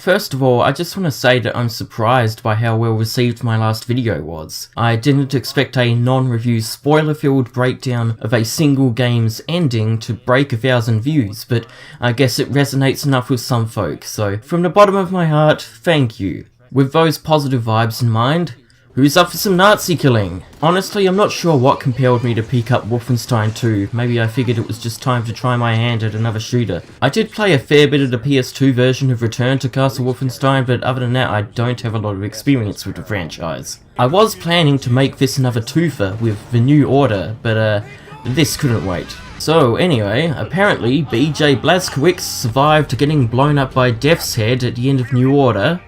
First of all, I just want to say that I'm surprised by how well received my last video was. I didn't expect a non-review spoiler-filled breakdown of a single game's ending to break 1,000 views, but I guess it resonates enough with some folk, so from the bottom of my heart, thank you. With those positive vibes in mind, who's up for some Nazi killing? Honestly, I'm not sure what compelled me to pick up Wolfenstein 2, maybe I figured it was just time to try my hand at another shooter. I did play a fair bit of the PS2 version of Return to Castle Wolfenstein, but other than that I don't have a lot of experience with the franchise. I was planning to make this another twofer with The New Order, but this couldn't wait. So anyway, apparently BJ Blazkowicz survived getting blown up by Death's Head at the end of New Order.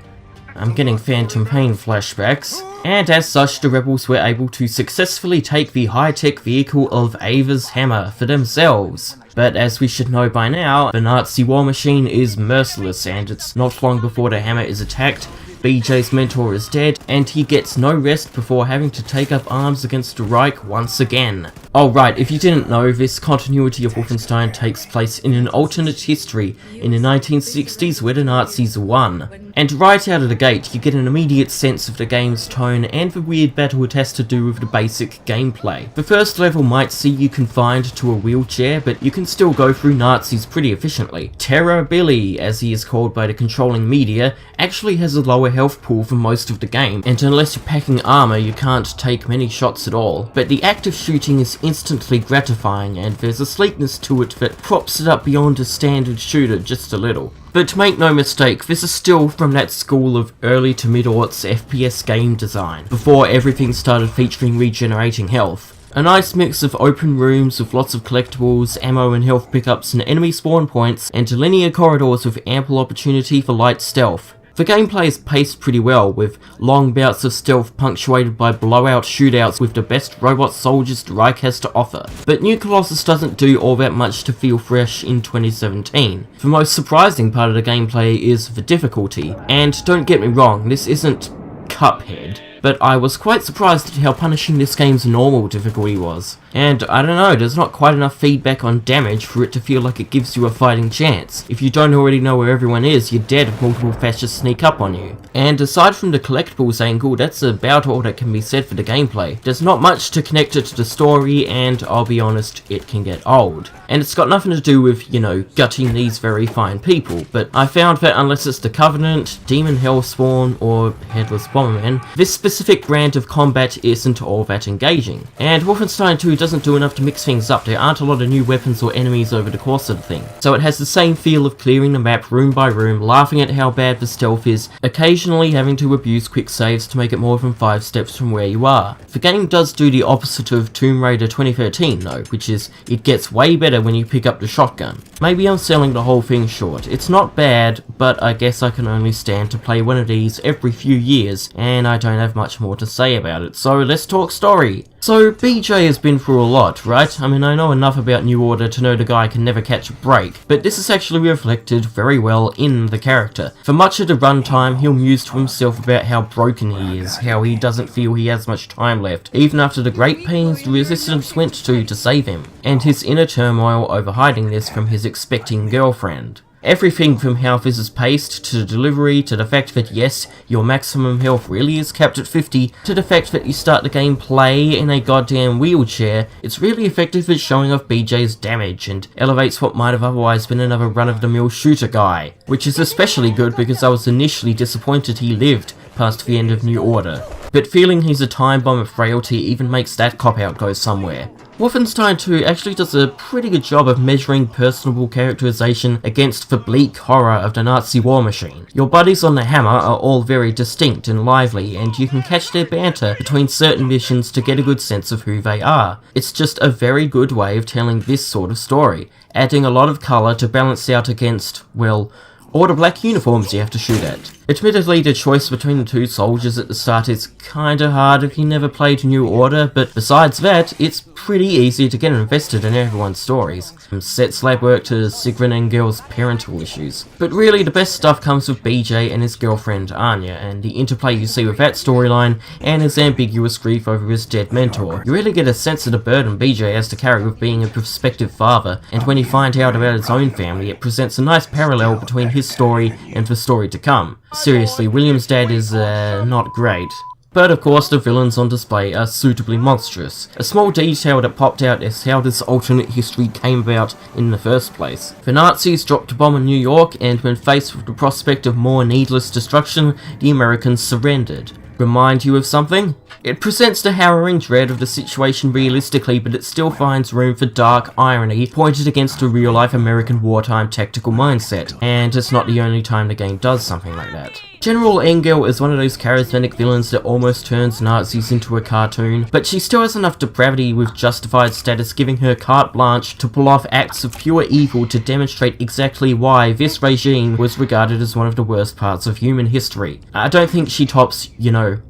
I'm getting Phantom Pain flashbacks. And as such, the rebels were able to successfully take the high-tech vehicle of Ava's hammer for themselves. But as we should know by now, the Nazi war machine is merciless, and it's not long before the hammer is attacked, BJ's mentor is dead, and he gets no rest before having to take up arms against the Reich once again. Oh right, if you didn't know, this continuity of Wolfenstein takes place in an alternate history in the 1960s where the Nazis won. And right out of the gate, you get an immediate sense of the game's tone and the weird battle it has to do with the basic gameplay. The first level might see you confined to a wheelchair, but you can still go through Nazis pretty efficiently. Terror Billy, as he is called by the controlling media, actually has a lower health pool for most of the game, and unless you're packing armor you can't take many shots at all. But the act of shooting is instantly gratifying, and there's a sleekness to it that props it up beyond a standard shooter just a little. But make no mistake, this is still from that school of early to mid-aughts FPS game design, before everything started featuring regenerating health. A nice mix of open rooms with lots of collectibles, ammo and health pickups and enemy spawn points, and linear corridors with ample opportunity for light stealth. The gameplay is paced pretty well, with long bouts of stealth punctuated by blowout shootouts with the best robot soldiers the Reich has to offer. But New Colossus doesn't do all that much to feel fresh in 2017. The most surprising part of the gameplay is the difficulty, and don't get me wrong, this isn't Cuphead, but I was quite surprised at how punishing this game's normal difficulty was. And I don't know, there's not quite enough feedback on damage for it to feel like it gives you a fighting chance. If you don't already know where everyone is, you're dead if multiple fascists sneak up on you. And aside from the collectibles angle, that's about all that can be said for the gameplay. There's not much to connect it to the story, and I'll be honest, it can get old. And it's got nothing to do with, you know, gutting these very fine people, but I found that unless it's the Covenant, Demon Hellspawn, or Headless Bomberman, this specific brand of combat isn't all that engaging. And Wolfenstein 2 doesn't do enough to mix things up. There aren't a lot of new weapons or enemies over the course of the thing. So it has the same feel of clearing the map room by room, laughing at how bad the stealth is, occasionally having to abuse quick saves to make it more than 5 steps from where you are. The game does do the opposite of Tomb Raider 2013 though, which is it gets way better when you pick up the shotgun. Maybe I'm selling the whole thing short. It's not bad, but I guess I can only stand to play one of these every few years, and I don't have much more to say about it, so let's talk story. So BJ has been through a lot, right? I mean, I know enough about New Order to know the guy can never catch a break, but this is actually reflected very well in the character. For much of the runtime, he'll muse to himself about how broken he is, how he doesn't feel he has much time left, even after the great pains the Resistance went to save him, and his inner turmoil over hiding this from his expecting girlfriend. Everything from how this is paced, to the delivery, to the fact that yes, your maximum health really is capped at 50, to the fact that you start the gameplay in a goddamn wheelchair, it's really effective at showing off BJ's damage and elevates what might have otherwise been another run-of-the-mill shooter guy. Which is especially good because I was initially disappointed he lived past the end of New Order. But feeling he's a time bomb of frailty even makes that cop-out go somewhere. Wolfenstein 2 actually does a pretty good job of measuring personable characterization against the bleak horror of the Nazi war machine. Your buddies on the hammer are all very distinct and lively, and you can catch their banter between certain missions to get a good sense of who they are. It's just a very good way of telling this sort of story, adding a lot of colour to balance out against, well, all the black uniforms you have to shoot at. Admittedly, the choice between the two soldiers at the start is kinda hard if you never played New Order, but besides that, it's pretty easy to get invested in everyone's stories, from Set's lab work to Sigrun Engel's parental issues. But really, the best stuff comes with BJ and his girlfriend Anya, and the interplay you see with that storyline, and his ambiguous grief over his dead mentor. You really get a sense of the burden BJ has to carry with being a prospective father, and when you find out about his own family, it presents a nice parallel between his story and the story to come. Seriously, William's dad is, not great. But of course the villains on display are suitably monstrous. A small detail that popped out is how this alternate history came about in the first place. The Nazis dropped a bomb in New York, and when faced with the prospect of more needless destruction, the Americans surrendered. Remind you of something? It presents the harrowing dread of the situation realistically, but it still finds room for dark irony pointed against a real-life American wartime tactical mindset, and it's not the only time the game does something like that. General Engel is one of those charismatic villains that almost turns Nazis into a cartoon, but she still has enough depravity with justified status giving her carte blanche to pull off acts of pure evil to demonstrate exactly why this regime was regarded as one of the worst parts of human history. I don't think she tops,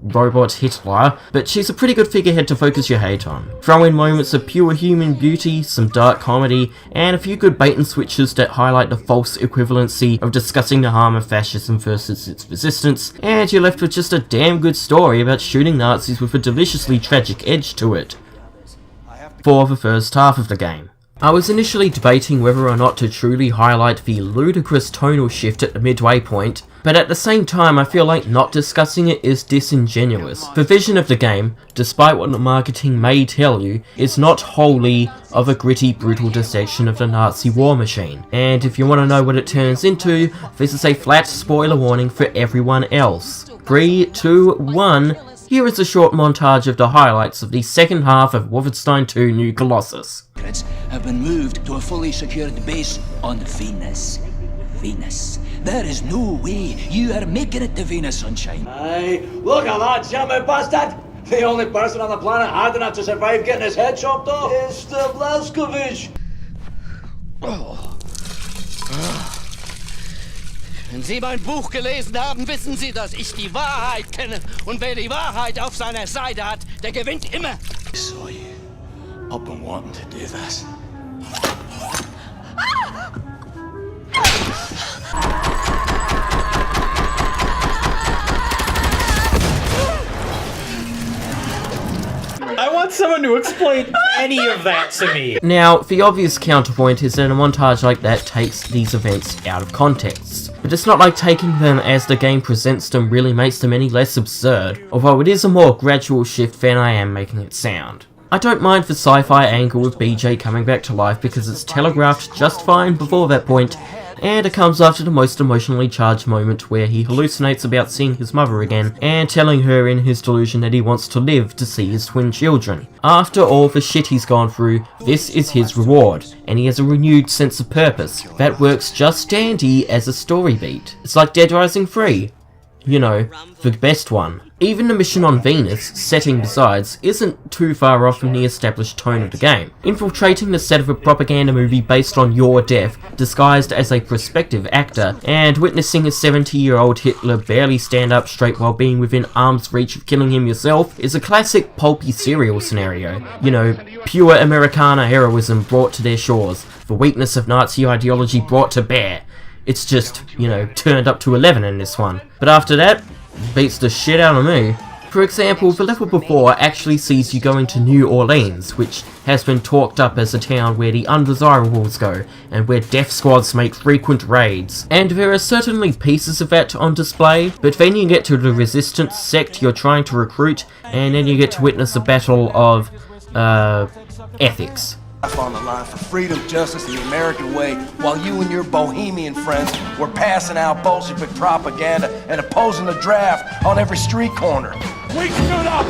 robot Hitler, but she's a pretty good figurehead to focus your hate on. Throw in moments of pure human beauty, some dark comedy, and a few good bait and switches that highlight the false equivalency of discussing the harm of fascism versus its resistance, and you're left with just a damn good story about shooting Nazis with a deliciously tragic edge to it. For the first half of the game. I was initially debating whether or not to truly highlight the ludicrous tonal shift at the midway point, but at the same time I feel like not discussing it is disingenuous. The vision of the game, despite what the marketing may tell you, is not wholly of a gritty, brutal dissection of the Nazi war machine. And if you want to know what it turns into, this is a flat spoiler warning for everyone else. 3, 2, 1... Here is a short montage of the highlights of the second half of Wolfenstein 2 New Colossus. Have been moved to a fully secured base on Venus. Venus. There is no way you are making it to Venus, sunshine. Hey, look at that Jimmy bastard! The only person on the planet hard enough to survive getting his head chopped off. It's the Blazkowicz. Wenn Sie mein Buch gelesen haben, wissen Sie, dass ich die Wahrheit kenne. Und wer die Wahrheit auf seiner Seite hat, der gewinnt immer. I saw you. I've been wanting to do this. I want someone to explain any of that to me. Now, the obvious counterpoint is that a montage like that takes these events out of context. But it's not like taking them as the game presents them really makes them any less absurd, although it is a more gradual shift than I am making it sound. I don't mind the sci-fi angle with BJ coming back to life because it's telegraphed just fine before that point, and it comes after the most emotionally charged moment where he hallucinates about seeing his mother again and telling her in his delusion that he wants to live to see his twin children. After all the shit he's gone through, this is his reward, and he has a renewed sense of purpose that works just dandy as a story beat. It's like Dead Rising 3. The best one. Even the mission on Venus, setting besides, isn't too far off from the established tone of the game. Infiltrating the set of a propaganda movie based on your death, disguised as a prospective actor, and witnessing a 70-year-old Hitler barely stand up straight while being within arm's reach of killing him yourself, is a classic pulpy serial scenario. Pure Americana heroism brought to their shores, the weakness of Nazi ideology brought to bear. It's just, turned up to 11 in this one. But after that, beats the shit out of me. For example, the level before actually sees you going to New Orleans, which has been talked up as a town where the undesirables go, and where death squads make frequent raids. And there are certainly pieces of that on display, but then you get to the resistance sect you're trying to recruit, and then you get to witness a battle of, ethics. On the line for freedom, justice, and the American way, while you and your bohemian friends were passing out Bolshevik propaganda and opposing the draft on every street corner. We stood up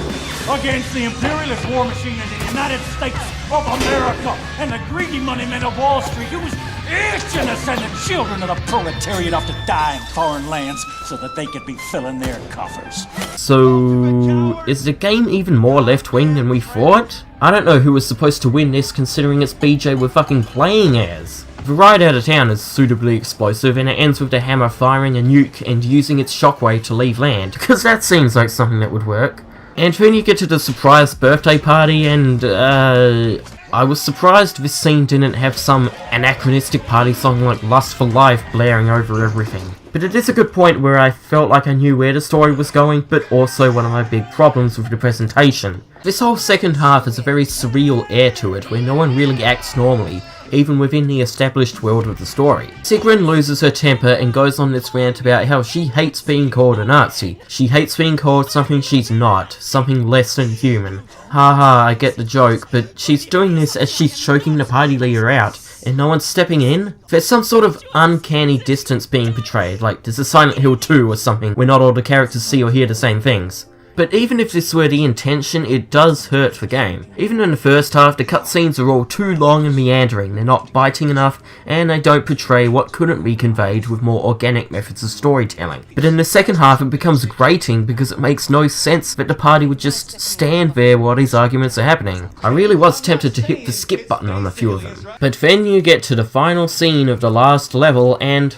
against the imperialist war machine in the United States of America and the greedy money men of Wall Street who was itching to send the children of the proletariat off to die in foreign lands so that they could be filling their coffers. So, is the game even more left-wing than we thought? I don't know who was supposed to win this considering it's BJ we're fucking playing as. The ride out of town is suitably explosive, and it ends with the hammer firing a nuke and using its shockwave to leave land, because that seems like something that would work. And then you get to the surprise birthday party, and I was surprised this scene didn't have some anachronistic party song like Lust for Life blaring over everything. But it is a good point where I felt like I knew where the story was going, but also one of my big problems with the presentation. This whole second half has a very surreal air to it, where no one really acts normally, even within the established world of the story. Sigrun loses her temper and goes on this rant about how she hates being called a Nazi. She hates being called something she's not, something less than human. Haha, I get the joke, but she's doing this as she's choking the party leader out, and no one's stepping in? There's some sort of uncanny distance being portrayed, like there's a Silent Hill 2 or something, where not all the characters see or hear the same things. But even if this were the intention, it does hurt the game. Even in the first half, the cutscenes are all too long and meandering, they're not biting enough, and they don't portray what couldn't be conveyed with more organic methods of storytelling. But in the second half, it becomes grating because it makes no sense that the party would just stand there while these arguments are happening. I really was tempted to hit the skip button on a few of them. But then you get to the final scene of the last level, and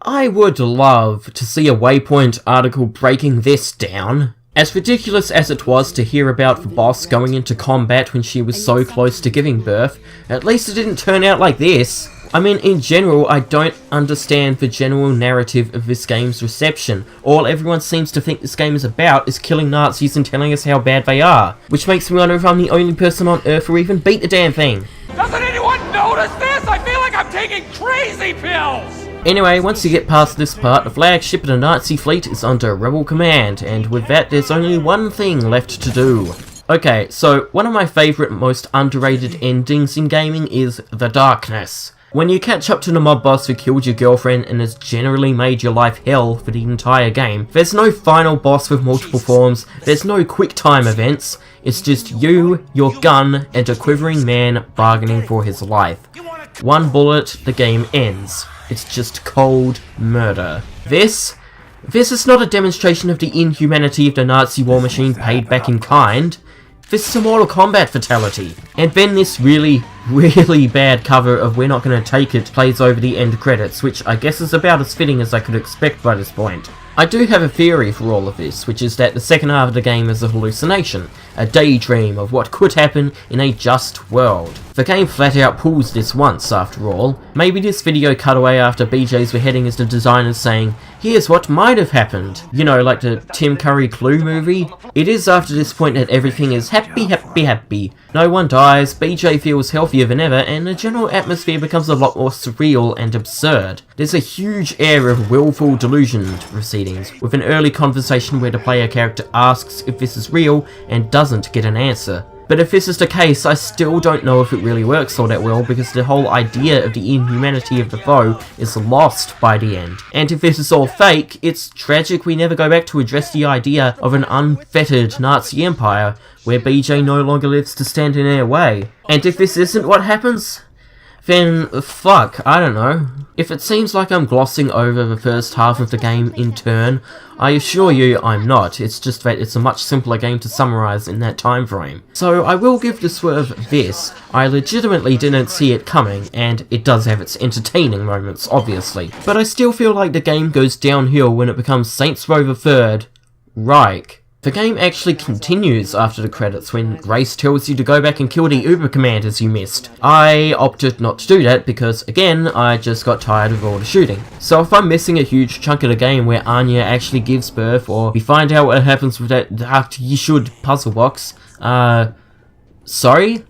I would love to see a Waypoint article breaking this down. As ridiculous as it was to hear about the boss going into combat when she was so close to giving birth, at least it didn't turn out like this. I mean, in general, I don't understand the general narrative of this game's reception. All everyone seems to think this game is about is killing Nazis and telling us how bad they are, which makes me wonder if I'm the only person on Earth who even beat the damn thing. Doesn't anyone notice this? I feel like I'm taking crazy pills! Anyway, once you get past this part, the flagship of the Nazi fleet is under rebel command, and with that there's only one thing left to do. Okay, so one of my favourite, most underrated endings in gaming is The Darkness. When you catch up to the mob boss who killed your girlfriend and has generally made your life hell for the entire game, there's no final boss with multiple forms, there's no quick time events, it's just you, your gun, and a quivering man bargaining for his life. One bullet, the game ends. It's just cold murder. This is not a demonstration of the inhumanity of the Nazi war machine paid back in kind. This is a Mortal Kombat fatality. And then this really bad cover of We're Not Gonna Take It plays over the end credits, which I guess is about as fitting as I could expect by this point. I do have a theory for all of this, which is that the second half of the game is a hallucination, a daydream of what could happen in a just world. The game flat out pulls this once, after all. Maybe this video cutaway after BJ's beheading is the designers saying, here's what might have happened. You know, like the Tim Curry Clue movie? It is after this point that everything is happy, happy, happy. No one dies, BJ feels healthier than ever, and the general atmosphere becomes a lot more surreal and absurd. There's a huge air of willful delusion proceedings, with an early conversation where the player character asks if this is real and doesn't get an answer. But if this is the case, I still don't know if it really works all that well, because the whole idea of the inhumanity of the foe is lost by the end. And if this is all fake, it's tragic we never go back to address the idea of an unfettered Nazi empire, where BJ no longer lives to stand in their way. And if this isn't what happens, then fuck, I don't know. If it seems like I'm glossing over the first half of the game in turn, I assure you I'm not. It's just that it's a much simpler game to summarize in that time frame. So I will give the swerve this. I legitimately didn't see it coming, and it does have its entertaining moments, obviously. But I still feel like the game goes downhill when it becomes Saints Row the Third, Reich. The game actually continues after the credits when Grace tells you to go back and kill the Uber commanders you missed. I opted not to do that because, again, I just got tired of all the shooting. So if I'm missing a huge chunk of the game where Anya actually gives birth, or we find out what happens with that you should puzzle box, sorry?